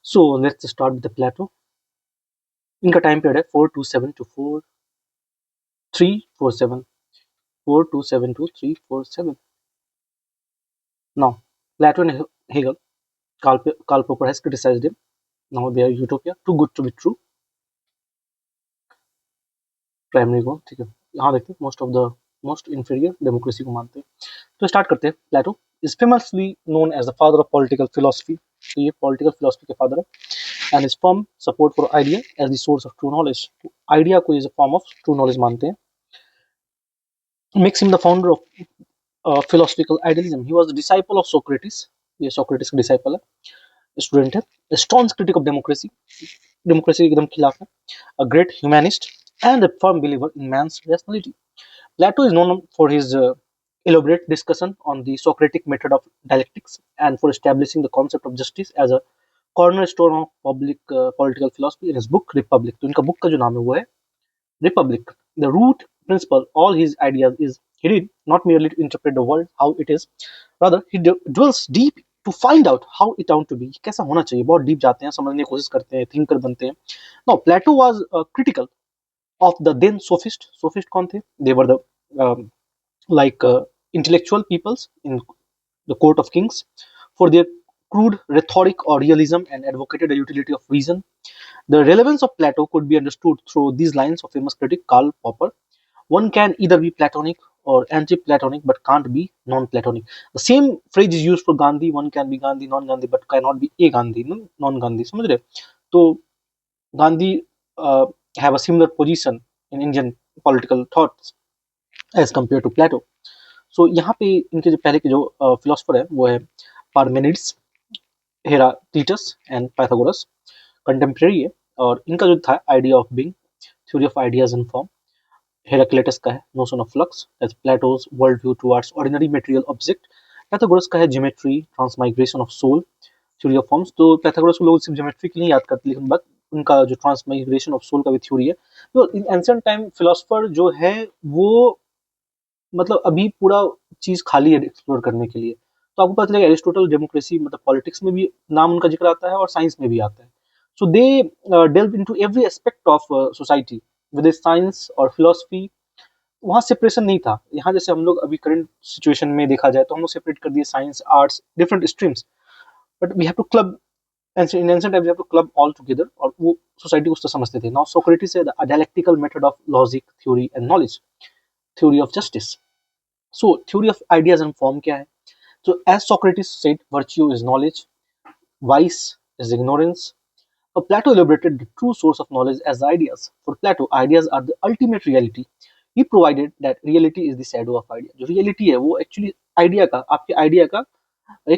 So let's start with the Plato. इनका time period है 427 to 4347. 427 to 347. Now, Plato and Hegel, Karl Popper has criticized him. Now they are utopia, too good to be true. Primary को ठीक है, यहाँ देखते हैं most inferior democracy को मानते हैं. तो स्टार्ट करते हैं. Plato is famously known as the father of political philosophy. तो ये पॉलिटिकल फिलोसफी के फादर है. And is firm support for idea as the source of true knowledge. तो आइडिया को is a form of true knowledge मानते हैं. Makes him the founder of philosophical idealism. He was the disciple of Socrates. ये Socrates का disciple है, student है. Staunch critic of democracy. Democracy के एकदम खिलाफ है. A great humanist and a firm believer in man's rationality. Plato is known for his elaborate discussion on the Socratic method of dialectics and for establishing the concept of justice as a cornerstone of public political philosophy in his book Republic. तो इनका book का जो नाम है वो है Republic. The root principle all his ideas is he did not merely to interpret the world how it is, rather he dwells deep to find out how it ought to be. कैसा होना चाहिए, बहुत deep जाते हैं, समझने की कोशिश करते हैं, थिंकर बनते हैं. Now Plato was critical of the then sophist. Sophist कौन थे? They were the um, like intellectual peoples in the court of kings for their crude rhetoric or realism and advocated the utility of reason. The relevance of Plato could be understood through these lines of famous critic Karl Popper. One can either be Platonic or anti-Platonic but can't be non-Platonic. The same phrase is used for Gandhi. One can be Gandhi, non-Gandhi but cannot be a Gandhi, non-Gandhi. समझ रहे? तो Gandhi have a similar position in Indian political thoughts as compared to Plato. So यहाँ पे इनके जो पहले के जो फिलोसफर है वो है Parmenides, Heraclitus and Pythagoras. Contemporary है. और इनका जो था idea of being, theory of ideas and form. Heraclitus का है notion of flux, that's Plato's world view towards ordinary material object. Pythagoras का है geometry, transmigration of soul, theory of forms. तो पाइथागोरस को लोग सिर्फ ज्योमेट्री के लिए याद करते हैं, लेकिन बात उनका जो ट्रांसमाइग्रेशन ऑफ सोल का भी थ्योरी है. तो इन एंशिएंट टाइम फिलोसफर जो है वो मतलब अभी पूरा चीज खाली है एक्सप्लोर करने के लिए. तो आपको पता चलेगा एरिस्टोटल डेमोक्रेसी मतलब पॉलिटिक्स में भी नाम उनका जिक्र आता है और साइंस में भी आता है. So they delve into every aspect of society with science और फिलोसफी. वहाँ सेपरेशन नहीं था. यहाँ जैसे हम लोग अभी करंट सिचुएशन में देखा जाए तो हम लोग सेपरेट कर दिए science, arts, different streams. But we have to club in ancient time we have to club all together. और वो सोसाइटी को उस तरह समझते थे. नाउ सोक्रेटिस है the dialectical method of logic, theory and knowledge, theory of justice. So, theory of ideas and form क्या है? So, as Socrates said, virtue is knowledge, vice is ignorance. So, Plato elaborated the true source of knowledge as ideas. For Plato, ideas are the ultimate reality. He provided that reality is the shadow of idea. जो reality है वो actually idea का, आपके idea का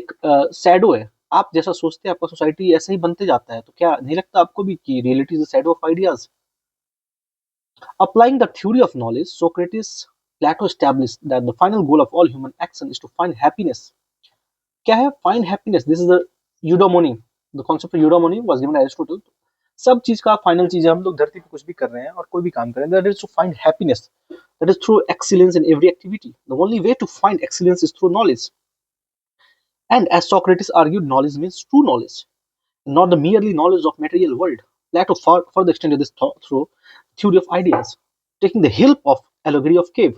एक shadow है. आप जैसा सोचते हैं आपका सोसाइटी ऐसा ही बनते जाता है. तो क्या नहीं लगता आपको भी कि reality is the shadow of ideas? Applying the theory of knowledge, Socrates, Plato established that the final goal of all human action is to find happiness. क्या है find happiness? This is the eudaimonia. The concept of eudaimonia was given by Aristotle. सब चीज का final चीज है, हम लोग धरती पे कुछ भी कर रहे हैं और कोई भी काम कर रहे हैं, that is to find happiness. That is through excellence in every activity. The only way to find excellence is through knowledge. And as Socrates argued, knowledge means true knowledge, not the merely knowledge of material world. Plato further extended this thought through theory of ideas, taking the help of allegory of cave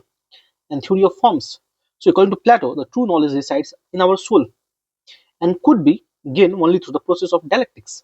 and theory of forms. So according to Plato, the true knowledge resides in our soul and could be gained only through the process of dialectics.